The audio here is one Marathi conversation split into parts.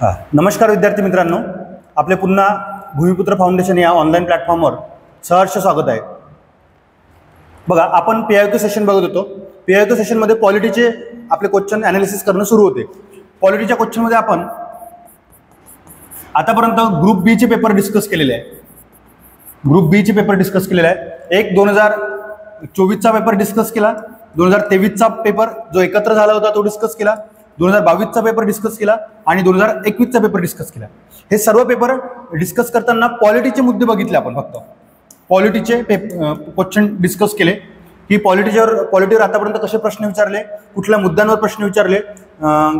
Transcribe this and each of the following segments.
नमस्कार विद्यार्थी मित्रांनो, आपले पुन्हा भूमिपुत्र फाउंडेशन या ऑनलाईन प्लॅटफॉर्मवर सहर्ष स्वागत आहे. बघा, आपण PIQ सेशन बघत होतो. PIQ सेशनमध्ये पॉलिटीचे आपले क्वेश्चन ॲनालिसिस करणं सुरू होते. पॉलिटीच्या क्वेश्चनमध्ये आपण आतापर्यंत ग्रुप बी चे पेपर डिस्कस केलेले आहे. ग्रुप बी चे पेपर डिस्कस केलेले आहे. एक 2024चा पेपर डिस्कस केला, 2023चा पेपर जो एकत्र झाला होता तो डिस्कस केला, 2022चा पेपर डिस्कस केला आणि 2021चा पेपर डिस्कस केला. हे सर्व पेपर डिस्कस करताना पॉलिटीचे मुद्दे बघितले. आपण फक्त पॉलिटीचे क्वेश्चन डिस्कस केले की पॉलिटीवर आतापर्यंत कसे प्रश्न विचारले, कुठल्या मुद्द्यांवर प्रश्न विचारले,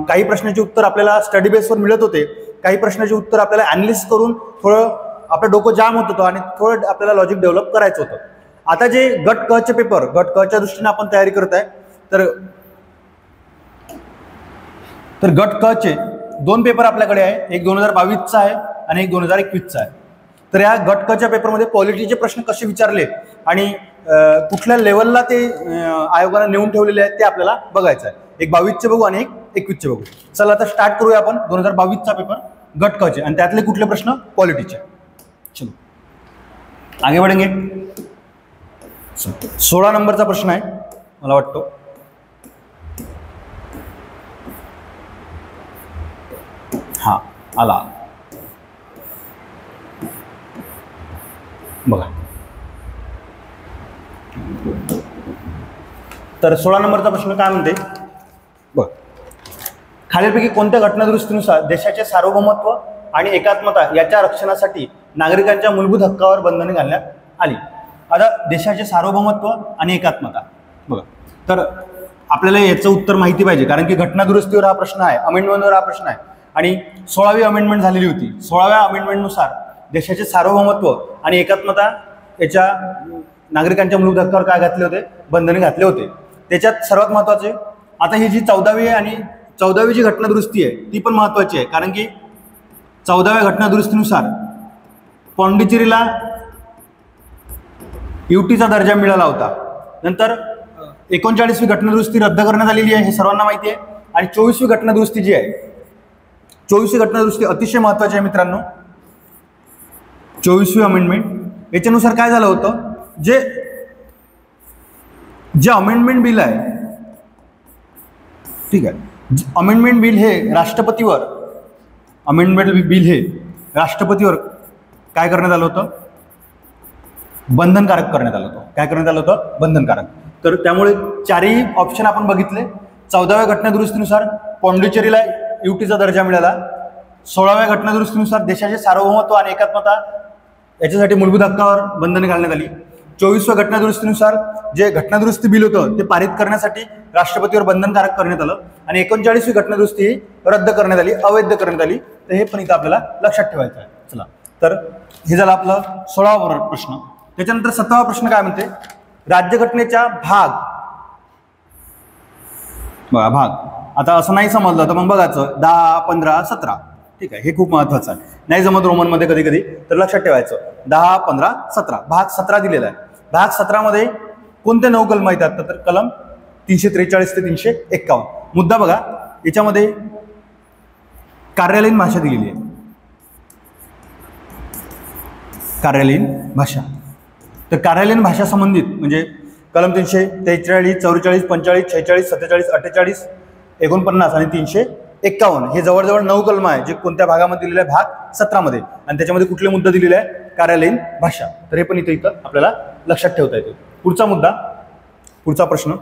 काही प्रश्नाचे उत्तर आपल्याला स्टडी बेसवर मिळत होते, काही प्रश्नाचे उत्तर आपल्याला ॲनालिसिस करून थोडं आपलं डोकं जाम होत होतं आणि थोडं आपल्याला लॉजिक डेव्हलप करायचं होतं. आता जे गट क चे पेपर, गट क च्या दृष्टीने आपण तयारी करत आहे, तर गट क चे दोन पेपर आपल्याकडे आहे. एक 2022चा आहे आणि एक 2021चा आहे. तर या गट क च्या पेपरमध्ये पॉलिटीचे प्रश्न कसे विचारले आणि कुठल्या लेवलला ते आयोगाने नेऊन ठेवलेले आहेत ते आपल्याला बघायचं आहे. एक 22चे बघू आणि एक 21चे बघू. चला आता स्टार्ट करूया आपण 2022चा पेपर गट क चे आणि त्यातले कुठले प्रश्न पॉलिटीचे. चलो आगे बढ़ेंगे. 16 नंबरचा प्रश्न आहे मला वाटतो. हा आला बघा. तर 16 नंबरचा प्रश्न काय म्हणते बघ. खालीलपैकी कोणत्या घटनादुरुस्तीनुसार देशाचे सार्वभौमत्व आणि एकात्मता याच्या रक्षणासाठी नागरिकांच्या मूलभूत हक्कावर बंधने घालण्यात आली. आता देशाचे सार्वभौमत्व आणि एकात्मता बघा, तर आपल्याला याचं उत्तर माहिती पाहिजे कारण की घटनादुरुस्तीवर हा प्रश्न आहे, अमेंडमेंटवर हा प्रश्न आहे आणि 16वी अमेंडमेंट झालेली होती. 16व्या अमेंडमेंटनुसार देशाचे सार्वभौमत्व आणि एकात्मता याच्या नागरिकांच्या मूलभूत हक्कावर काय घातले होते, बंधने घातले होते. त्याच्यात सर्वात महत्त्वाचे आता ही जी 14वी आहे आणि 14वी जी घटनादुरुस्ती आहे ती पण महत्त्वाची आहे कारण की 14व्या घटनादुरुस्तीनुसार पॉंडिचेरीला युटीचा दर्जा मिळाला होता. नंतर 39वी घटनादुरुस्ती रद्द करण्यात आलेली आहे, हे सर्वांना माहिती आहे. आणि 24वी घटनादुरुस्ती जी आहे, 24वी घटनादुरुस्ती अतिशय महत्त्वाची आहे मित्रांनो. 24वी अमेंडमेंट याच्यानुसार काय झालं होतं, जे अमेंडमेंट बिल आहे, ठीक आहे, अमेंडमेंट बिल हे राष्ट्रपतीवर, अमेंडमेंट बिल हे राष्ट्रपतीवर काय करण्यात आलं होतं, बंधनकारक करण्यात आलं होतं. काय करण्यात आलं होतं, बंधनकारक. तर त्यामुळे चारही ऑप्शन आपण बघितले. 14व्या घटनादुरुस्तीनुसार पॉंडिचेरीला युटीचा दर्जा मिळाला. 16व्या घटनादुरुस्तीनुसार देशाचे सार्वभौमत्व आणि एकात्मता याच्यासाठी मूलभूत हक्कावर बंधने घालण्यात आली. 24व्या घटनादुरुस्तीनुसार जे घटनादुरुस्ती बिल होतं ते पारित करण्यासाठी राष्ट्रपतीवर बंधनकारक करण्यात आलं आणि 39वी घटनादुरुस्ती रद्द करण्यात आली, अवैध करण्यात आली. तर हे पण इथं आपल्याला लक्षात ठेवायचं आहे. चला, तर हे झालं आपलं 16वा प्रश्न. त्याच्यानंतर 17वा प्रश्न काय म्हणते, राज्यघटनेच्या भाग आता असं नाही समजलं तर मग बघायचं 10, 15, 17, ठीक आहे, हे खूप महत्त्वाचं आहे. नाही जमत रोमनमध्ये कधी कधी तर लक्षात ठेवायचं 10, 15, 17. भाग 17 दिलेला आहे. भाग 17 मध्ये कोणते 9 कलम येतात, तर कलम 343 ते 351. मुद्दा बघा, याच्यामध्ये कार्यालयीन भाषा दिलेली आहे. कार्यालयीन भाषा, तर कार्यालयीन भाषा संबंधित म्हणजे कलम 343, 44, 45, 46, 47, 48, 49 आणि 351 हे जवळजवळ 9 कलम आहे जे कोणत्या भागामध्ये दिलेले आहे, भाग 17 मध्ये. आणि त्याच्यामध्ये कुठले मुद्दे दिलेले आहे, कार्यालयीन भाषा. तर हे पण इथं आपल्याला लक्षात ठेवता येते. पुढचा मुद्दा, पुढचा प्रश्न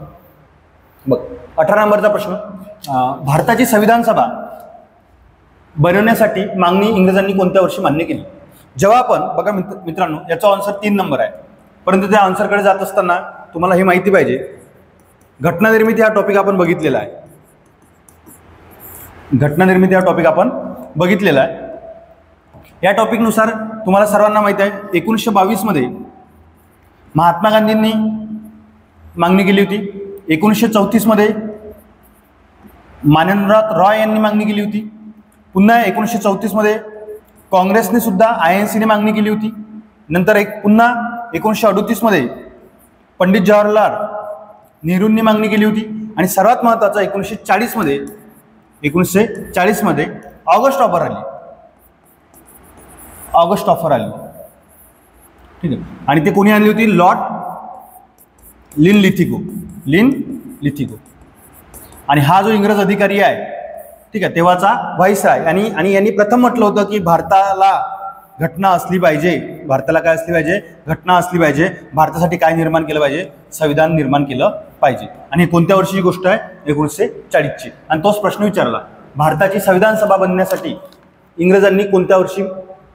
बघ. 18 नंबरचा प्रश्न, भारताची संविधान सभा बनवण्यासाठी मागणी इंग्रजांनी कोणत्या वर्षी मान्य केली. जेव्हा आपण बघा मित्रांनो, याचा आन्सर 3 नंबर आहे, परंतु त्या आन्सरकडे जात असताना तुम्हाला हे माहिती पाहिजे, घटनानिर्मिती हा टॉपिक आपण बघितलेला आहे. घटनानिर्मिती हा टॉपिक आपण बघितलेला आहे. या टॉपिकनुसार तुम्हाला सर्वांना माहिती आहे 1922 मध्ये महात्मा गांधींनी मागणी केली होती. 1934 मध्ये मानेंद्रनाथ रॉय यांनी मागणी केली होती. पुन्हा 1934 मध्ये काँग्रेसने सुद्धा INC ने मागणी केली होती. नंतर पुन्हा 1938 मध्ये पंडित जवाहरलाल नेहरूंनी मागणी केली होती. आणि सर्वात महत्त्वाचा 1940 मध्ये ऑगस्ट ऑफर आली, ऑगस्ट ऑफर आली, ठीक आहे. आणि ते कोणी आणली होती? लॉर्ड लिनलिथिगो, लिनलिथिगो. आणि हा जो इंग्रज अधिकारी आहे, ठीक आहे, तेव्हाचा व्हाईसराय, आणि यांनी प्रथम म्हटलं होतं की भारताला घटना असली पाहिजे, भारताला काय असली पाहिजे? घटना असली पाहिजे. भारतासाठी काय निर्माण केलं पाहिजे? संविधान निर्माण केलं पाहिजे. आणि कोणत्या वर्षीची गोष्ट आहे? 1940ची. आणि तोच प्रश्न विचारला, भारताची संविधान सभा बनण्यासाठी इंग्रजांनी कोणत्या वर्षी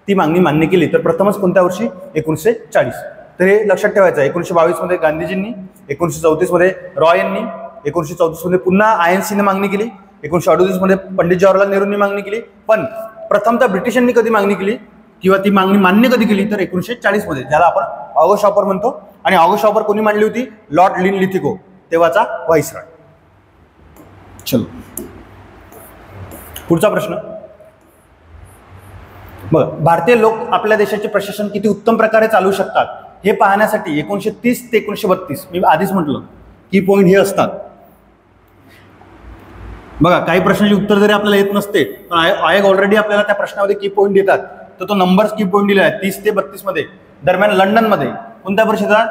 ती मागणी मान्य केली? तर प्रथमच कोणत्या वर्षी? 1940. तर हे लक्षात ठेवायचं आहे. 1922 मध्ये गांधीजींनी, 1934 मध्ये रॉय यांनी, 1934 मध्ये पुन्हा INC ने मागणी केली, 1938 मध्ये पंडित जवाहरलाल नेहरूंनी मागणी केली. पण प्रथमतः ब्रिटिशांनी कधी मागणी केली किंवा ती मागणी मान्य कधी केली? तर 1940 मध्ये, ज्याला आपण ऑगस्ट ऑफर म्हणतो. आणि ऑगस्ट ऑफर कोणी मांडली होती? लॉर्ड लिनलिथिगो, तेव्हाचा व्हाईसरॉय. चलो पुढचा प्रश्न बघ. भारतीय लोक आपल्या देशाचे प्रशासन किती उत्तम प्रकारे चालवू शकतात हे पाहण्यासाठी 1930 ते 1932, मी आधीच म्हटलं की पॉईंट हे असतात. बघा, काही प्रश्नाची उत्तर जरी आपल्याला येत नसते पण आयोग ऑलरेडी आपल्याला त्या प्रश्नामध्ये की पॉईंट देतात. तर तो नंबर की पॉईंट दिला आहे 30 ते 32 मध्ये. दरम्यान लंडनमध्ये कोणत्या परिषदा?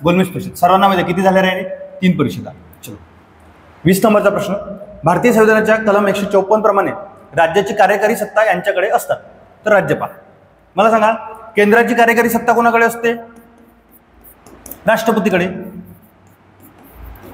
गोलमेज परिषद. सर्वांना माहिती किती झाल्या रे? 3 परिषदा. चलो 20 नंबरचा प्रश्न. भारतीय संविधानाच्या कलम 154 प्रमाणे राज्याची कार्यकारी सत्ता यांच्याकडे असतात. तर राज्यपाल. मला सांगा, केंद्राची कार्यकारी सत्ता कोणाकडे असते? राष्ट्रपतीकडे.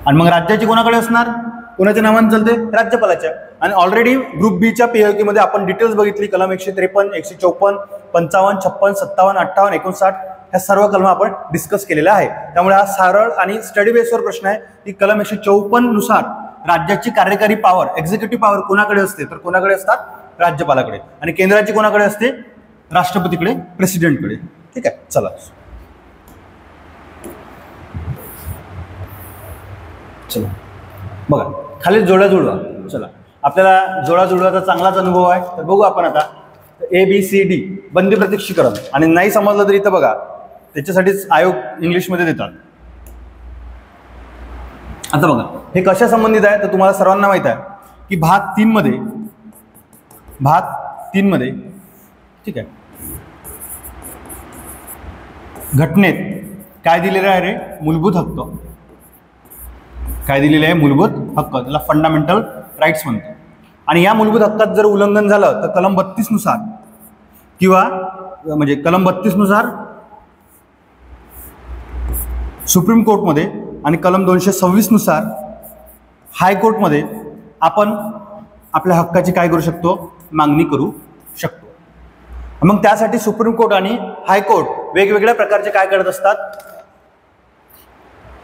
आणि मग राज्याची कोणाकडे असणार? कोणाच्या नावाने चालते? राज्यपालाच्या. आणि ऑलरेडी ग्रुप बीच्या PIQ मध्ये आपण डिटेल्स बघितली. कलम 153, 154, 55, 56, 57, 58, 59 ह्या सर्व कलम आपण डिस्कस केलेल्या आहे. त्यामुळे हा सरळ आणि स्टडी बेसवर प्रश्न आहे की कलम 154 नुसार राज्याची कार्यकारी पॉवर, एक्झिक्युटिव्ह पॉवर कोणाकडे असते? तर कोणाकडे असतात? राज्यपालाकडे. आणि केंद्राची कोणाकडे असते? राष्ट्रपतीकडे, प्रेसिडेंटकडे. ठीक आहे. चला चला बघा, खाली जोड्या जुळवा. चला, आपल्याला जोडा जुळवाचा चांगलाच अनुभव आहे. तर बघू आपण आता ABCD बंदी प्रत्यक्षीकरण. आणि नाही समजलं तर इथं बघा, त्याच्यासाठीच आयोग इंग्लिशमध्ये देतात. आता बघा, हे कशा संबंधित आहे? तर तुम्हाला सर्वांना माहित आहे की भाग 3 मध्ये, ठीक आहे, घटनेत काय दिलेलं आहे रे? मूलभूत हक्क. काय दिलेले आहे? मूलभूत हक्क. त्याला फंडामेंटल राईट्स म्हणतो. आणि या मूलभूत हक्कात जर उल्लंघन झालं तर कलम 32 नुसार किंवा म्हणजे कलम 32 नुसार सुप्रीम कोर्टमध्ये आणि कलम 226 नुसार हायकोर्टमध्ये आपण आपल्या हक्काची काय करू शकतो? मागणी करू शकतो. मग त्यासाठी सुप्रीम कोर्ट आणि हायकोर्ट वेगवेगळ्या प्रकारचे काय करत असतात?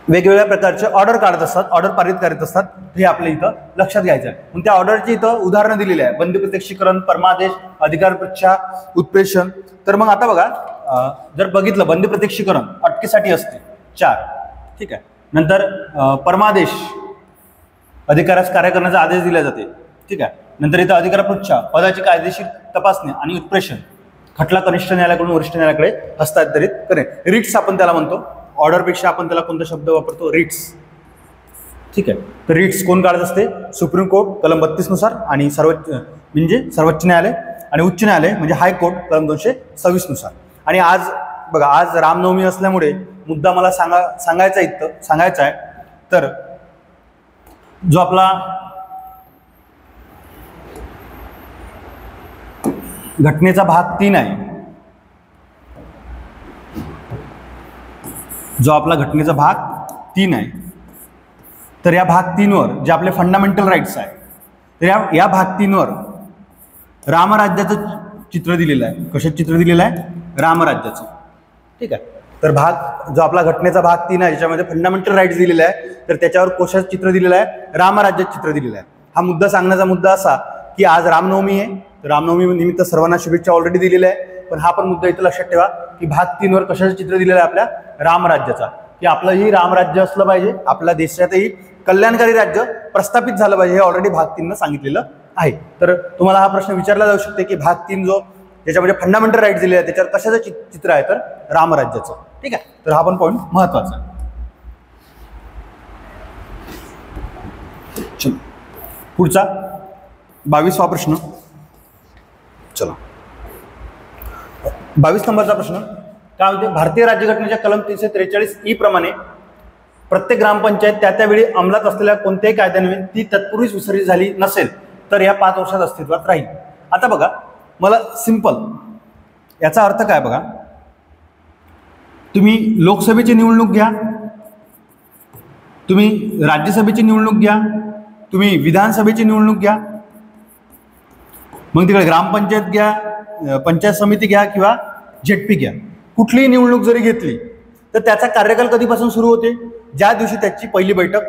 वेगवेगळ्या प्रकारचे ऑर्डर काढत असतात, ऑर्डर पारित करत असतात. हे आपल्या इथं लक्षात घ्यायचं आहे. मग त्या ऑर्डरची इथं उदाहरणं दिलेली आहे. बंदी प्रत्यक्षीकरण, परमादेश, अधिकार पृच्छा, उत्प्रेषण. तर मग आता बघा, जर बघितलं, बंदी प्रत्यक्षीकरण अटकेसाठी असते 4, ठीक आहे. नंतर परमादेश, अधिकारास कार्य करण्याचा आदेश दिला जाते, ठीक आहे. नंतर इथं अधिकार पृच्छा, पदाची कायदेशीर तपासणी. आणि उत्प्रेषण, खटला कनिष्ठ न्यायालयाकडून वरिष्ठ न्यायालयाकडे हस्तांतरित करणे. रिट्स आपण त्याला म्हणतो. ऑर्डरपेक्षा आपण त्याला कोणता शब्द वापरतो? रिट्स, ठीक आहे. तर रिट्स कोण काढत असते? सुप्रीम कोर्ट कलम 32 नुसार, आणि सर्वोच्च न्यायालय, आणि उच्च न्यायालय म्हणजे हायकोर्ट कलम 226 नुसार. आणि आज बघा, आज रामनवमी असल्यामुळे मुद्दा मला सांगायचा आहे. तर जो आपला घटनेचा भाग 3 आहे, जो आपला घटनेचा भाग 3 आहे, तर या भाग 3 वर जे आपले फंडामेंटल राईट्स आहे, तर या भाग 3 वर रामराज्याचं चित्र दिलेलं आहे. कशाचं चित्र दिलेलं आहे? रामराज्याचं, ठीक आहे. तर भाग जो आपला घटनेचा भाग 3 आहे, ज्याच्यामध्ये फंडामेंटल राईट्स दिलेले आहे, तर त्याच्यावर कशाचं चित्र दिलेलं आहे? रामराज्याचं चित्र दिलेलं आहे. हा मुद्दा सांगण्याचा मुद्दा असा की आज रामनवमी आहे. तर रामनवमी निमित्त सर्वांना शुभेच्छा ऑलरेडी दिलेल्या आहे. पण हा पण मुद्दा इथं लक्षात ठेवा की भाग 3 वर कशाचं चित्र दिलेलं आहे? आपल्या रामराज्याचा. की आपलंही रामराज्य असलं पाहिजे, आपल्या देशातही कल्याणकारी राज्य प्रस्थापित झालं पाहिजे, हे ऑलरेडी भाग 3 न सांगितलेलं आहे. तर तुम्हाला हा प्रश्न विचारला जाऊ शकते की भाग 3 जो ज्याच्यामध्ये फंडामेंटल राईट दिलेले आहे, त्याच्यावर कशाचं चित्र आहे? तर रामराज्याचं, ठीक आहे. तर हा पण पॉईंट महत्वाचा आहे. पुढचा 22वा प्रश्न. चला 22 नंबरचा प्रश्न काय म्हणते, भारतीय राज्यघटनेच्या कलम 343 प्रमाणे प्रत्येक ग्रामपंचायत त्यावेळी अंमलात असलेल्या कोणत्याही कायद्याने ती तत्पूर्वीच विसर्जित झाली नसेल तर या 5 वर्षात अस्तित्वात राहील. आता बघा, मला सिंपल याचा अर्थ काय बघा, तुम्ही लोकसभेची निवडणूक घ्या, तुम्ही राज्यसभेची निवडणूक घ्या, तुम्ही विधानसभेची निवडणूक घ्या, मग तिकडे ग्रामपंचायत घ्या, पंचायत समिती घ्या किंवा झेडपी घ्या, कुठलीही निवडणूक जरी घेतली तर त्याचा कार्यकाल कधीपासून सुरू होते, ज्या दिवशी त्याची पहिली बैठक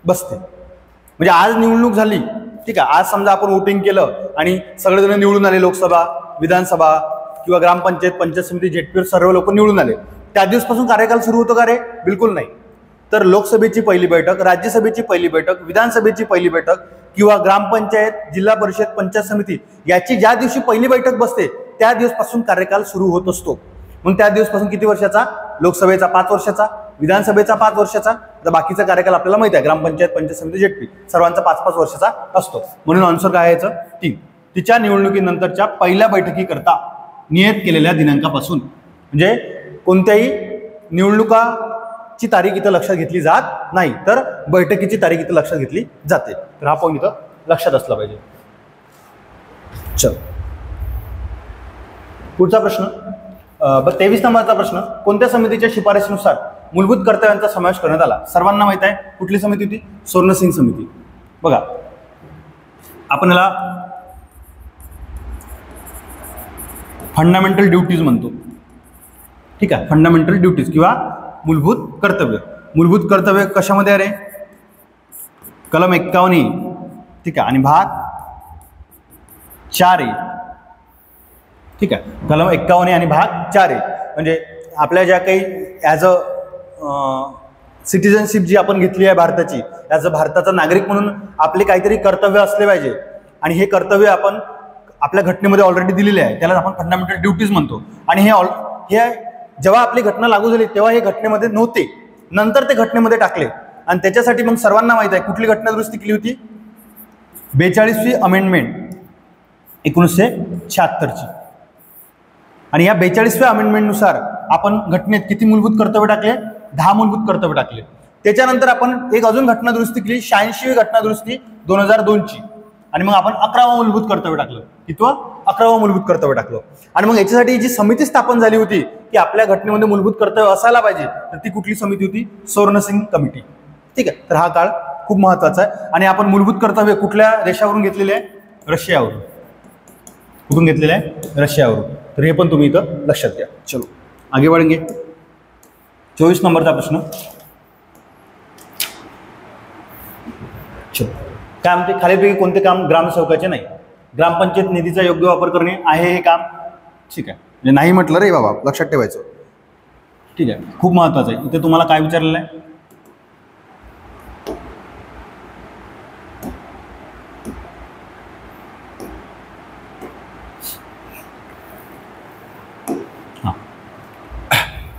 बसते. म्हणजे आज निवडणूक झाली, ठीक आहे, आज समजा आपण वोटिंग केलं आणि सगळेजण निवडून आले, लोकसभा, विधानसभा किंवा ग्रामपंचायत, पंचायत समिती, झेडपीवर सर्व लोक निवडून आले, त्या दिवसापासून कार्यकाल सुरू होतो का रे? बिलकुल नाही. तर लोकसभेची पहिली बैठक, राज्यसभेची पहिली बैठक, विधानसभेची पहिली बैठक किंवा ग्रामपंचायत, जिल्हा परिषद, पंचायत समिती याची ज्या दिवशी पहिली बैठक बसते त्या दिवसापासून कार्यकाल सुरू होत असतो. मग त्या दिवसापासून किती वर्षाचा? लोकसभेचा 5 वर्षाचा, विधानसभेचा 5 वर्षाचा, तर बाकीचा कार्यकाल आपल्याला माहिती आहे, ग्रामपंचायत, पंचायत समिती, झेडपी सर्वांचा 5-5 वर्षाचा असतो. म्हणून आन्सर काय याचं? 3. तिच्या निवडणुकीनंतरच्या पहिल्या बैठकीकरता नियत केलेल्या दिनांकापासून, म्हणजे कोणत्याही निवडणुकाची तारीख इथं लक्षात घेतली जात नाही, तर बैठकीची तारीख इथं लक्षात घेतली जाते. तर हा पॉईंट इथं लक्षात असला पाहिजे. चल पुढचा प्रश्न 23 नंबरचा प्रश्न, कोणत्या समितीच्या शिफारशीनुसार मूलभूत कर्तव्यांचा समावेश करण्यात आला? सर्वांना माहित आहे कुठली समिती होती? स्वर्णसिंग समिती. बघा, आपण याला फंडामेंटल ड्युटीज म्हणतो, ठीक आहे, फंडामेंटल ड्युटीज किंवा मूलभूत कर्तव्य. मूलभूत कर्तव्य कशामध्ये आहे रे? कलम 51, ठीक आहे, आणि भाग 4A, ठीक आहे, कलम 51 आणि भाग 4A. म्हणजे आपल्या ज्या काही ॲज अ सिटिझनशिप जी आपण घेतली आहे भारताची, ॲज अ भारताचा नागरिक म्हणून आपले काहीतरी कर्तव्य असले पाहिजे, आणि हे कर्तव्य आपण आपल्या घटनेमध्ये ऑलरेडी दिलेले आहे, त्याला आपण फंडामेंटल ड्युटीज म्हणतो. आणि हे जेव्हा आपली घटना लागू झाली तेव्हा हे घटनेमध्ये नव्हते, नंतर ते घटनेमध्ये टाकले. आणि त्याच्यासाठी मग सर्वांना माहित आहे कुठली घटना दुरुस्ती केली होती? 42वी अमेंडमेंट 1976ची. आणि या 42व्या अमेंडमेंटनुसार आपण घटनेत किती मूलभूत कर्तव्य टाकले? 10 मूलभूत कर्तव्य टाकले. त्याच्यानंतर आपण एक अजून घटना दुरुस्ती केली, 86वी घटना दुरुस्ती 2002ची, आणि मग आपण 11वं मूलभूत कर्तव्य टाकलं. कितवं? 11वं मूलभूत कर्तव्य टाकलं. आणि मग याच्यासाठी जी समिती स्थापन झाली होती की आपल्या घटनेमध्ये मूलभूत कर्तव्य असायला पाहिजे, तर ती कुठली समिती होती? स्वर्णसिंग कमिटी. ठीक आहे, तर हा काळ खूप महत्वाचा आहे. आणि आपण मूलभूत कर्तव्य कुठल्या देशावरून घेतलेले आहे? रशियावरून. कुठून घेतलेले आहे? रशियावरून. तर हे पण तुम्ही इथं लक्षात घ्या. चलो आगे बढ़ेंगे. 24 नंबरचा प्रश्न. चलो काय म्हणते, खालीलपैकी कोणते काम ग्रामसेवकाचे नाही? ग्रामपंचायत निधीचा योग्य वापर करणे आहे हे काम. ठीक आहे, म्हणजे नाही म्हटलं रे बाबा, लक्षात ठेवायचं. ठीक आहे, खूप महत्वाचं आहे. इथे तुम्हाला काय विचारलेलं आहे?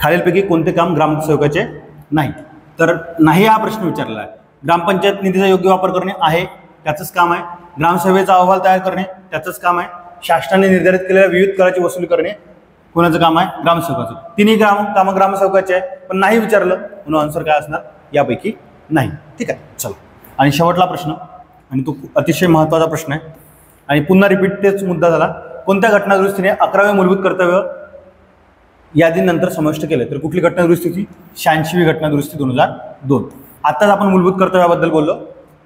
खालीलपैकी कोणते काम ग्रामसेवकाचे नाही? तर नाही हा प्रश्न विचारलेला आहे. ग्रामपंचायत निधीचा योग्य वापर करणे आहे, त्याचंच काम आहे. ग्रामसभेचा अहवाल तयार करणे त्याचंच काम आहे. शासनाने निर्धारित केलेल्या विविध कराची वसुली करणे कोणाचं काम आहे? ग्रामसेवकाचं. तिन्ही कामं ग्रामसेवकाचे आहे, पण नाही विचारलं म्हणून आन्सर काय असणार? यापैकी नाही. ठीक आहे, चला. आणि शेवटला प्रश्न, आणि तो अतिशय महत्त्वाचा प्रश्न आहे, आणि पुन्हा रिपीट तेच मुद्दा झाला. कोणत्या घटना दुरुस्तीने 11वे मूलभूत कर्तव्य यादीनंतर समाविष्ट केले? तर कुठली घटना दुरुस्ती होती? 86वी घटना दुरुस्ती 2002. आताच आपण मूलभूत कर्तव्याबद्दल बोललो.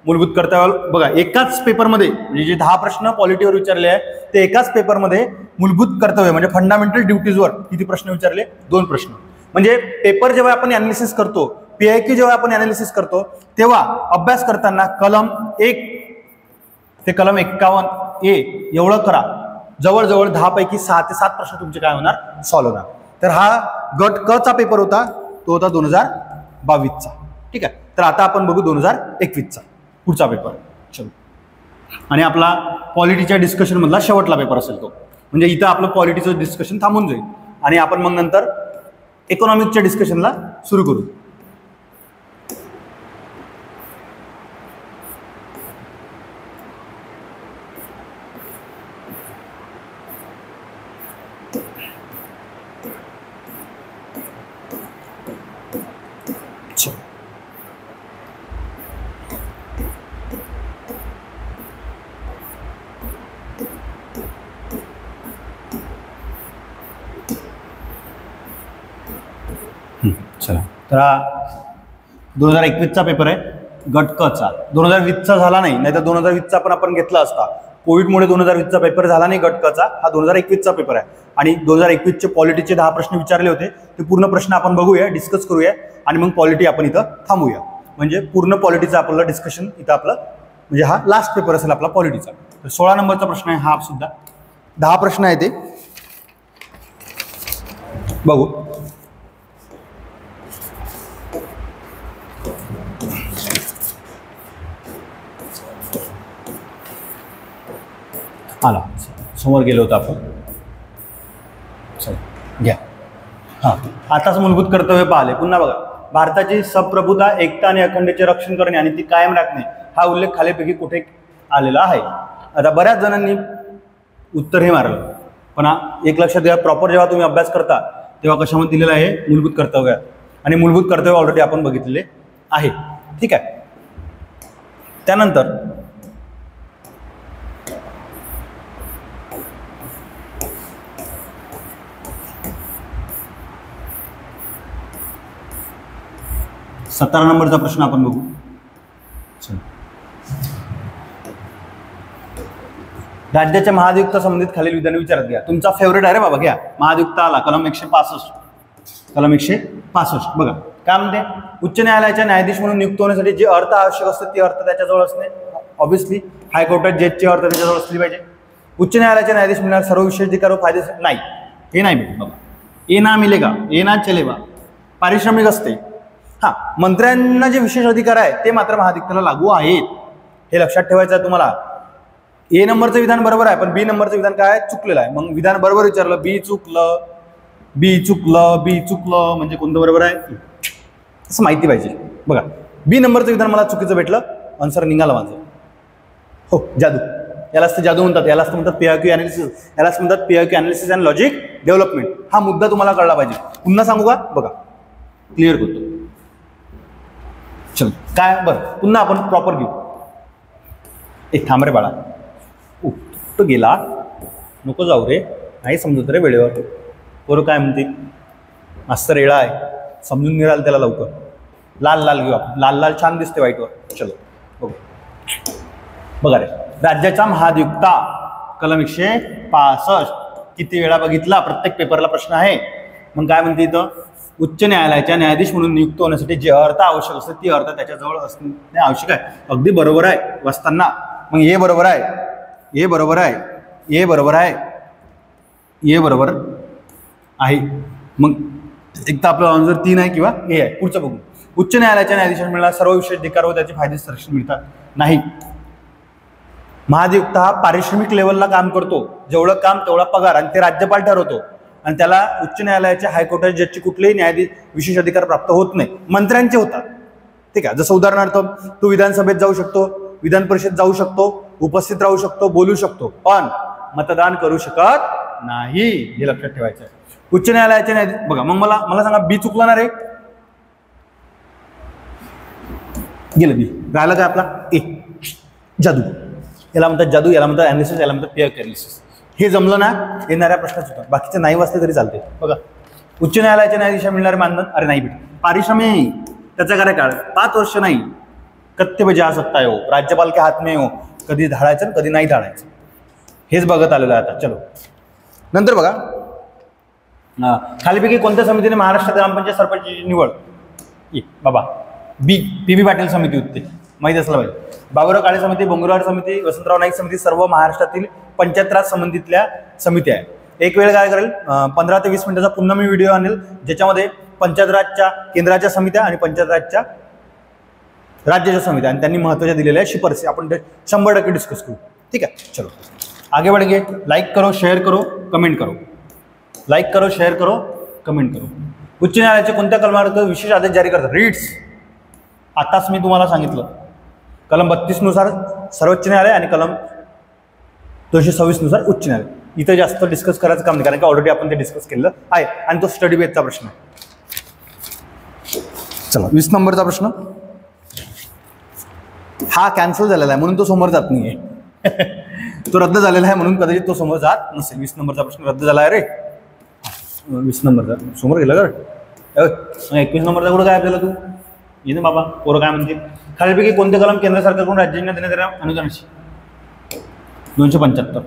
मूलभूत कर्तव्य बघा, एकाच पेपरमध्ये, म्हणजे जे 10 प्रश्न पॉलिटीवर विचारले आहे ते एकाच पेपरमध्ये मूलभूत कर्तव्य म्हणजे फंडामेंटल ड्युटीजवर किती प्रश्न विचारले? 2 प्रश्न. म्हणजे पेपर जेव्हा आपण अनालिसिस करतो, PIQ जेव्हा आपण अनालिसिस करतो, तेव्हा अभ्यास करताना कलम 1 ते कलम 51A एवढं करा, जवळजवळ 10 पैकी 6 ते 7 प्रश्न तुमचे काय होणार? सॉल्व्ह होणार. तर हा गट क चा पेपर होता, तो होता 2022चा. ठीक आहे, तर आता आपण बघू 2021चा पुढचा पेपर. चलो. आणि आपला पॉलिटीच्या डिस्कशन मधला शेवटला पेपर असेल तो. म्हणजे इथं आपलं पॉलिटीचं डिस्कशन थांबून जाईल आणि आपण मग नंतर इकॉनॉमिकच्या डिस्कशनला सुरू करू. तर हा 2021चा पेपर आहे, गट क चा. 2020चा झाला नाही, नाहीतर 2020चा पण आपण घेतला असता. कोविडमुळे 2020चा पेपर झाला नाही गट क चा. हा 2021चा पेपर आहे. आणि 2021चे पॉलिटीचे 10 प्रश्न विचारले होते, ते पूर्ण प्रश्न आपण बघूया, डिस्कस करूया आणि मग पॉलिटी आपण इथं थांबूया. म्हणजे पूर्ण पॉलिटीचं आपल्याला डिस्कशन इथं आपलं, म्हणजे हा लास्ट पेपर असेल आपला पॉलिटीचा. तर 16 नंबरचा प्रश्न आहे हा सुद्धा. 10 प्रश्न आहे ते बघू. आला, समोर गेलो होतो आपण. चल घ्या. हां, आताच मूलभूत कर्तव्य पाहिले. पुन्हा बघा, भारताची संप्रभुता, एकता आणि अखंडतेचे रक्षण करणे आणि ती कायम राखणे हा उल्लेख खालीपैकी कुठे आलेला आहे. आता बऱ्याच जणांनी उत्तर हे मारलं, पण एक लक्षात घ्या, प्रॉपर जेव्हा तुम्ही अभ्यास करता तेव्हा कशामध्ये दिलेलं आहे, मूलभूत कर्तव्य. आणि मूलभूत कर्तव्य ऑलरेडी आपण बघितलेले आहे. ठीक आहे. त्यानंतर सतरा नंबरचा प्रश्न आपण बघू. राज्याच्या महाधियुक्त संबंधित खालील विधान विचारात घ्या. तुमचा फेवरेट आहे रे बाबा, घ्या. महाधियुक्त आला, कलम 165. कलम 165 बघा काय म्हणते. उच्च न्यायालयाच्या न्यायाधीश म्हणून नियुक्त होण्यासाठी जे अर्थ आवश्यक असते ती अर्थ त्याच्याजवळ असणे. ऑब्व्हियसली हायकोर्टात जजची अर्थ त्याच्याजवळ असली पाहिजे. उच्च न्यायालयाचे न्यायाधीश मिळणार सर्व विशेष अधिकार व फायदे नाही, हे नाही मिळेल बाबा. ये ना मिलेगा, ये ना चलेगा. पारिश्रमिक असते. हा, मंत्र्यांना जे विशेष अधिकार आहे ते मात्र महाधियुक्ताला लागू आहेत, हे लक्षात ठेवायचं आहे तुम्हाला. ए नंबरचं विधान बरोबर आहे, पण बी नंबरचं विधान काय चुकलेलं आहे. मग विधान बरोबर विचारलं, बी चुकलं, बी चुकलं, बी चुकलं, म्हणजे कोणतं बरोबर आहे असं माहिती पाहिजे. बघा, बी नंबरचं विधान मला चुकीचं भेटलं, आन्सर निघाला माझं. हो, जादू. यालाच ते जादू म्हणतात, यालाच म्हणतात पीआयक्यू अनालिसिस, यालाच म्हणतात पीआयक्यू अनालिसिस अँड लॉजिक डेव्हलपमेंट. हा मुद्दा तुम्हाला कळला पाहिजे. पुन्हा सांगू का? बघा, क्लिअर करतो. चल काय, बरं पुन्हा आपण प्रॉपर घेऊ. एक थांब रे बाळा, तो गेला, नको जाऊ रे, नाही समजत रे वेळेवर. बरोबर काय म्हणते, मास्तर येळा आहे, समजून निघाल त्याला लवकर. लाल लाल घेऊ आपण, लाल लाल छान दिसते व्हाईटवर. चलो बघू. बघा रे, राज्याचा महाधियुक्ता, कलम 165 किती वेळा बघितला, प्रत्येक पेपरला प्रश्न आहे. मग काय म्हणते इथं, उच्च न्यायालयाच्या न्यायाधीश म्हणून नियुक्त होण्यासाठी जे अर्थ आवश्यक असते ती अर्थ त्याच्याजवळ असणे आवश्यक आहे. अगदी बरोबर आहे वाचताना. मग हे बरोबर आहे, हे बरोबर आहे, हे बरोबर आहे, हे बरोबर आहे. मग एक तर आपलं आन्सर 3 आहे किंवा हे आहे. पुढचं बघू. उच्च न्यायालयाच्या न्यायाधीशांना मिळणार सर्व विशेष अधिकार व त्याचे फायदे संरक्षण मिळतात नाही. महाधियुक्त हा पारिश्रमिक लेवलला काम करतो, जेवढं काम तेवढा पगार, आणि ते राज्यपाल ठरवतो. आणि त्याला उच्च न्यायालयाच्या हायकोर्टाच्या जजची कुठलेही न्यायाधीश विशेष अधिकार प्राप्त होत नाही, मंत्र्यांचे होतात. ठीक आहे. जसं उदाहरणार्थ तू विधानसभेत जाऊ शकतो, विधान परिषद जाऊ शकतो, उपस्थित राहू शकतो, बोलू शकतो, पण मतदान करू शकत नाही, हे लक्षात ठेवायचं आहे. उच्च न्यायालयाचे न्यायाधीश बघा. मग मला सांगा, बी चुकला ना रे, गेलं बी, राहिलं काय आपला ए, जादू. याला म्हणतात जादू, याला म्हणतात अनालिसिस, याला म्हणतात पीआयक्यू अनालिसिस. हे जमलं ना, येणाऱ्या प्रश्नाच होतं, बाकीचे नाही वाचले तरी चालते. बघा, उच्च न्यायालयाच्या न्यायाधीश मिळणारे मानधन, अरे नाही भेट. पारिश्रमिक, त्याचा कार्यकाळ 5 वर्ष नाही. कत्ते बजा सकता हो, राज्यपाल के हात में हो, कधी धाडायचं कधी नाही धाडायचं, हेच बघत आलेलं आहे आता. चलो नंतर बघा, खालीपैकी कोणत्या समितीने महाराष्ट्र ग्रामपंचायत सरपंचाची निवड, बाबा बी, पी बी पाटील समिती होती, माहीत असलं पाहिजे. बाबुराव काळे समिती, बोंगरवाड समिती, वसंतराव नाईक समिती सर्व महाराष्ट्रातील पंचायत राज संबंधितल्या समिती आहे. एक वेळ काय करेल, 15 ते 20 मिनिटाचा पुन्हा मी व्हिडिओ आणेल, ज्याच्यामध्ये पंचायत राजच्या केंद्राच्या समित्या आणि पंचायत राजच्या राज्याच्या समित्या आणि त्यांनी महत्त्वाच्या दिलेल्या शिफारसी आपण 100% डिस्कस करू. ठीक आहे. चलो आगे बढ़ेंगे. लाइक करो, शेअर करो, कमेंट करो. लाइक करो, शेअर करो, कमेंट करो. उच्च न्यायालयाचे कोणत्या कलमावर विशेष आदेश जारी करतात, रीट्स. आताच मी तुम्हाला सांगितलं, कलम 32 नुसार सर्वोच्च न्यायालय आणि कलम 226 नुसार उच्च न्यायालय. इथं जास्त डिस्कस करायचं काम नाही, कारण की ऑलरेडी आपण ते डिस्कस केलेलं आहे आणि तो स्टडी बेसचा प्रश्न आहे. चला 20 नंबरचा प्रश्न. हा कॅन्सल झालेला आहे म्हणून तो समोर जात नाहीये. तो रद्द झालेला आहे म्हणून कदाचित तो समोर जात नसेल. 20 नंबरचा प्रश्न रद्द झाला आहे रे. 20 नंबरचा समोर गेला का? 21 नंबरचा कुठं काय आपल्याला तू ये ना बाबा, पोरं काय म्हणतील. खालीलपैकी कोणते कलम केंद्र सरकारकडून राज्यांना देण्यात येणाऱ्या अनुदानाची? 275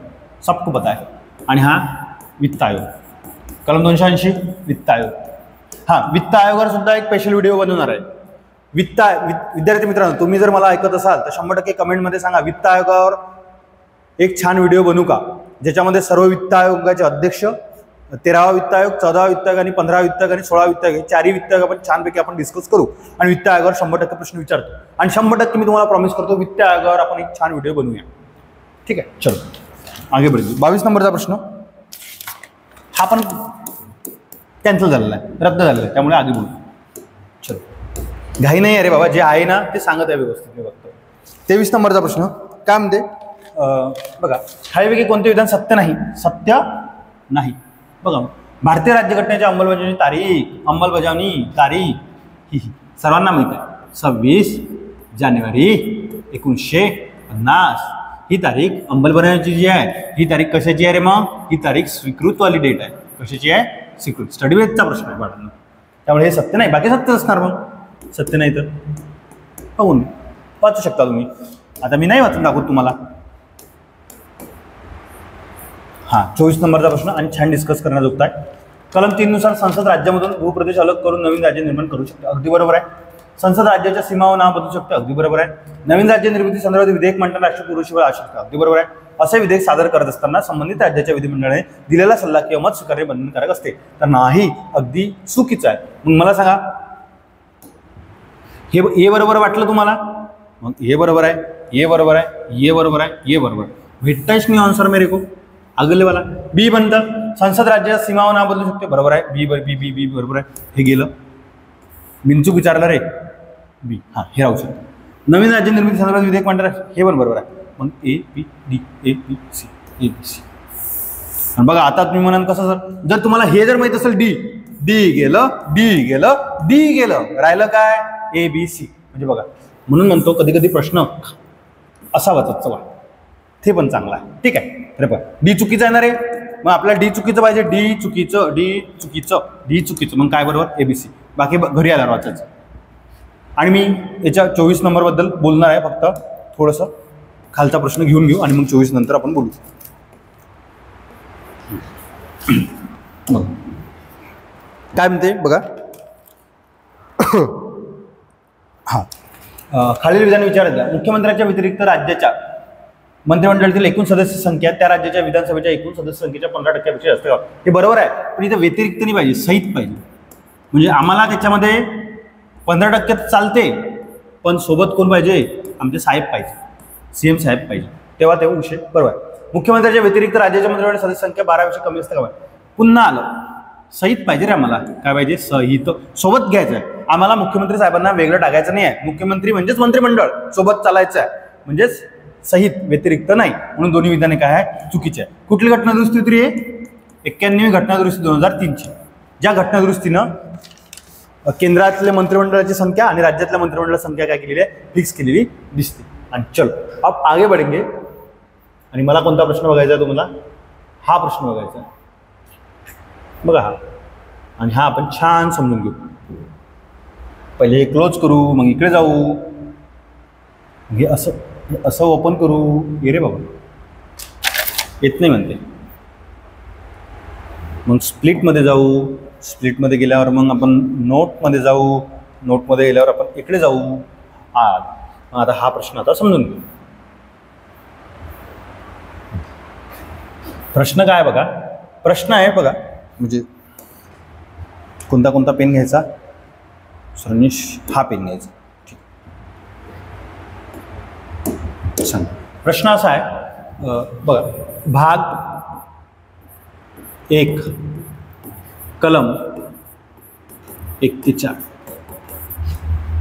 सबको पता आहे. आणि हा वित्त आयोग, कलम 280 वित्त आयोग. हां, वित्त आयोगावर सुद्धा एक स्पेशल व्हिडिओ बनवणार आहे. विद्यार्थी मित्रांनो, तुम्ही जर मला ऐकत असाल तर 100% कमेंटमध्ये सांगा वित्त आयोगावर एक छान व्हिडिओ बनवू का, ज्याच्यामध्ये सर्व वित्त आयोगाचे अध्यक्ष, 13वा वित्त आयोग, 14वा वित्त आयोग आणि 15वा वित्त आयोग आणि 16वा वित्त आयोग, हे चारही वित्त आयोग आपण छानपैकी आपण डिस्कस करू आणि वित्त आयोगावर 100% प्रश्न विचारतो. आणि 100% मी तुम्हाला प्रॉमिस करतो वित्त आयोगावर आपण एक छान व्हिडिओ बनवूया. ठीक आहे, चलो आगे बढ़िए. 22 नंबरचा प्रश्न हा पण कॅन्सल झालेला आहे, रद्द झालेला आहे, त्यामुळे आगे बोलू. चलो, घाई नाही अरे बाबा, जे आहे ना ते सांगत आहे व्यवस्थित. मी बघतो 23 नंबरचा प्रश्न काय म्हणते बघा. खालीलपैकी कोणते विधान सत्य नाही? सत्य नाही. बघा, भारतीय राज्यघटनेच्या अंमलबजावणी तारीख ही सर्वांना माहिती आहे, 26 जानेवारी 1950 ही तारीख अंमलबजावणीची जी आहे ही तारीख कशाची आहे रे? मग ही तारीख स्वीकृतवाली डेट आहे. कशाची आहे? स्वीकृत. स्टडी बेसचा प्रश्न आहे बाळांनो, त्यामुळे हे सत्य नाही. बाकी सत्य असणार. मग सत्य नाही तर पाहून वाचू शकता तुम्ही. आता मी नाही वाचून दाखवत तुम्हाला. हां, 24 नंबरचा प्रश्न आणि छान डिस्कस करण्याजोगता आहे. कलम 3 नुसार संसद राज्यामधून भूप्रदेश अलग करून नवीन राज्य निर्माण करू शकते. अगदी बरोबर आहे. संसद राज्याच्या सीमावर नाव बदलू शकते. अगदी बरोबर आहे. नवीन राज्य निर्मिती संदर्भात विधेयक मांडताना राष्ट्रीय पुरुषीवर आवश्यकता. अगदी बरोबर आहे. असे विधेयक सादर करत असताना संबंधित राज्याच्या विधिमंडळाने दिलेला सल्ला किंवा मत स्वीकारणे बंधनकारक असते. तर नाही, अगदी चुकीचं आहे. मग मला सांगा, हे बरोबर वाटलं तुम्हाला? मग हे बरोबर आहे, हे बरोबर आहे, हे बरोबर आहे, हे बरोबर आहे. भेटतायच मी आन्सर मेरे को अगले वाला. बी बनतं, संसद राज्याच्या सीमावर नाव बदलू शकते. बरोबर आहे. बी बी बरोबर आहे. हे गेलं, बिनचूक विचारलं रे. बी, हां, हे राहू शकतं. नवीन राज्य निर्मिती संदर्भात विधेयक मांडणार, हे पण बरोबर आहे. मग A B D A B C A B C. आणि बघा आता तुम्ही म्हणाल कसं सर, जर तुम्हाला हे जर माहित असेल डी गेलं, डी गेलं, डी गेलं, राहिलं काय? A B C. म्हणजे बघा, म्हणून म्हणतो कधी कधी प्रश्न असा वाचत चला, ते पण चांगला आहे. ठीक आहे. अरे पण डी चुकीचं आहे ना रे, मग आपल्याला डी चुकीचं पाहिजे. डी चुकीचं, डी चुकीचं, डी चुकीचं. मग काय बरोबर? एबीसी. बाकी घरी आल्यावर वाचायचं. आणि मी याच्या 24 नंबरबद्दल बोलणार आहे, फक्त थोडंसं खालचा प्रश्न घेऊन घेऊ आणि मग 24 नंतर आपण बोलू. काय म्हणते बघा. हां, खालील विधान विचारत द्या. मुख्यमंत्र्यांच्या व्यतिरिक्त राज्याच्या मंत्रिमंडळातील एकूण सदस्य संख्या त्या राज्याच्या विधानसभेच्या एकूण सदस्य संख्येच्या 15% जास्त. हे बरोबर आहे, पण इथं व्यतिरिक्त नाही पाहिजे, सहित पाहिजे. म्हणजे आम्हाला त्याच्यामध्ये 15% चालते, पण सोबत कोण पाहिजे? आमचे साहेब पाहिजे, CM साहेब पाहिजे, तेव्हा विषय बरोबर आहे. मुख्यमंत्र्यांच्या व्यतिरिक्त राज्याच्या मंत्रिमंडळ सदस्य संख्या 12पेक्षा कमी असते का? पुन्हा आलं, सहित पाहिजे रे आम्हाला. काय पाहिजे? सहित. सोबत घ्यायचं आहे आम्हाला. मुख्यमंत्री साहेबांना वेगळं टाकायचं नाही आहे. मुख्यमंत्री म्हणजेच मंत्रिमंडळ सोबत चालायचं आहे, म्हणजेच सहित, व्यतिरिक्त नाही. म्हणून दोन्ही विधाने काय आहे? चुकीचे आहे. कुठली घटनादुरुस्ती होती रे? 91वी घटनादुरुस्ती 2003ची. ज्या घटनादुरुस्तीनं केंद्रातल्या मंत्रिमंडळाची संख्या आणि राज्यातल्या मंत्रिमंडळाची संख्या काय केलेली आहे? फिक्स केलेली दिसते. आणि चलो अब आगे बढ़ेंगे. आणि मला कोणता प्रश्न बघायचा आहे तुम्हाला? हा प्रश्न बघायचा आहे बघा हा. आणि हा आपण छान समजून घेऊ. पहिले हे क्लोज करू, मग इकडे जाऊ, हे असं ओपन करू. ये रे बाबा, येत नाही म्हणते. मग स्प्लिटमध्ये जाऊ, स्प्लिटमध्ये गेल्यावर मग आपण नोटमध्ये जाऊ, नोटमध्ये गेल्यावर आपण इकडे जाऊ. आता हा प्रश्न आता समजून घेऊ. प्रश्न काय बघा, प्रश्न आहे बघा, म्हणजे कोणता कोणता पेन घ्यायचा? सरनीश हा पेन घ्यायचा. सांग. प्रश्न असा आहे बघा, भाग 1 कलम 1 ते 4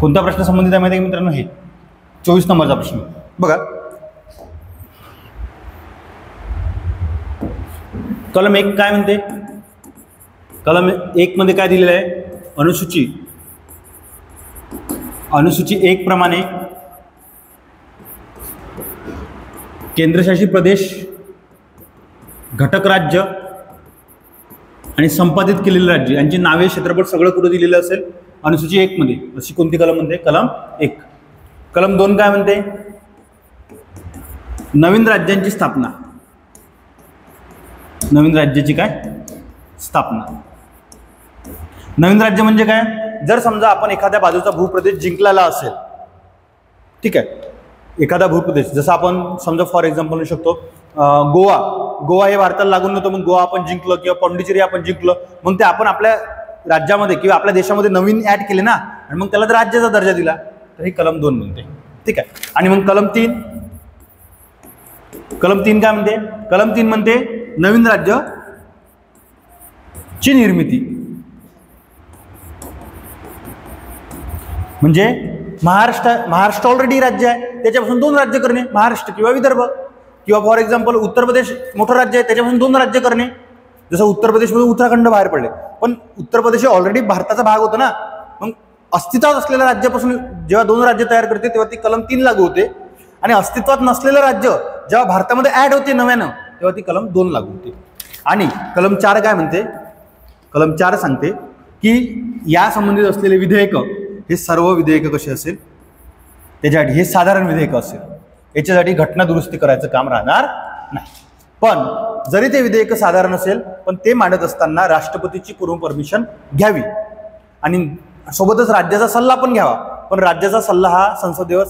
कोणता प्रश्न संबंधित आहे माहिती आहे मित्रांनो? हे 24 नंबरचा प्रश्न बघा. कलम 1 काय म्हणते? कलम 1 मध्ये काय दिलेलं आहे? अनुसूची 1 प्रमाणे केंद्रशासित प्रदेश, घटक राज्य आणि संपादित केलेले राज्य यांची नावे क्षेत्रफळ सगळं कुठं दिलेलं असेल अनुसूची 1 मध्ये. अशी कोणती कलम म्हणते? कलम 1. कलम 2 काय म्हणते? नवीन राज्यांची स्थापना. नवीन राज्याची काय स्थापना? नवीन राज्य म्हणजे काय? जर समजा आपण एखाद्या बाजूचा भूप्रदेश जिंकलेला असेल, ठीक आहे, एखादा भूप्रदेश जसं आपण समजा फॉर एक्झाम्पल म्हणू शकतो गोवा हे भारताला लागून नव्हतं, मग गोवा आपण जिंकलं किंवा पॉंडिचेरी आपण जिंकलं, मग ते आपण आपल्या राज्यामध्ये किंवा आपल्या देशामध्ये नवीन ऍड केले ना, आणि मग त्याला जर राज्याचा दर्जा दिला तर ही कलम 2 म्हणते. ठीक आहे. आणि मग कलम 3 काय म्हणते? कलम 3 म्हणते नवीन राज्याची निर्मिती. म्हणजे महाराष्ट्र ऑलरेडी राज्य आहे, त्याच्यापासून 2 राज्य करणे, महाराष्ट्र किंवा विदर्भ. किंवा फॉर एक्झाम्पल उत्तर प्रदेश मोठं राज्य आहे, त्याच्यापासून 2 राज्य करणे. जसं उत्तर प्रदेशमध्ये उत्तराखंड बाहेर पडले, पण उत्तर प्रदेश ऑलरेडी भारताचा भाग होता ना, मग अस्तित्वात असलेल्या राज्यापासून जेव्हा 2 राज्य तयार करते तेव्हा ती कलम 3 लागू होते. आणि अस्तित्वात नसलेलं राज्य जेव्हा भारतामध्ये ऍड होते नव्यानं, तेव्हा ती कलम 2 लागू होते. आणि कलम 4 काय म्हणते? कलम 4 सांगते की या संबंधित असलेले विधेयक हे सर्व विधेयक कसे असेल, त्याच्यासाठी हे साधारण विधेयक असेल, याच्यासाठी घटना दुरुस्ती करायचं काम राहणार नाही. पण जरी ते विधेयक साधारण असेल, पण ते मांडत असताना राष्ट्रपतीची पूर्व परमिशन घ्यावी आणि सोबतच राज्याचा सल्ला पण घ्यावा. पण राज्याचा सल्ला हा संसदेवर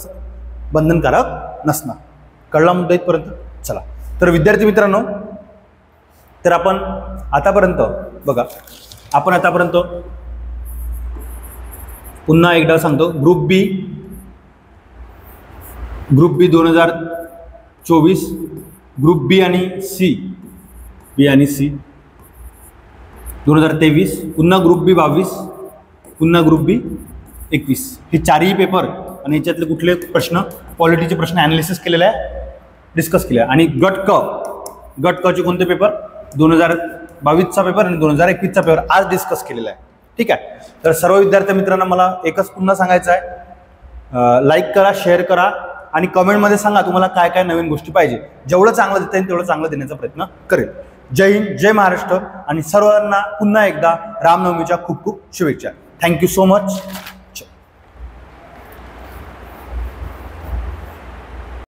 बंधनकारक नसणार. कळला मुद्दा इथपर्यंत? चला, तर विद्यार्थी मित्रांनो, तर आपण आतापर्यंत बघा, आपण आतापर्यंत पुन्हा एकदा सांगतो, ग्रुप बी 2024, ग्रुप बी आणि सी 2023, पुन्हा ग्रुप बी 22, पुन्हा ग्रुप बी 21, हे 4ही पेपर आणि याच्यातले कुठले प्रश्न, पॉलिटीचे प्रश्न ॲनालिसिस केलेले आहे, डिस्कस केले आहे. आणि गट क चे कोणते पेपर? 2022चा पेपर आणि 2021चा पेपर आज डिस्कस केलेला आहे. ठीक आहे. तर सर्व विद्यार्थी मित्रांना मला एकच पुन्हा सांगायचं आहे, लाईक करा, शेअर करा आणि कमेंटमध्ये सांगा तुम्हाला काय काय नवीन गोष्टी पाहिजे. जेवढं चांगलं देता येईल तेवढं चांगलं देण्याचा प्रयत्न करेल. जय हिंद, जय महाराष्ट्र आणि सर्वांना पुन्हा एकदा रामनवमीच्या खूप खूप शुभेच्छा. Thank you so much.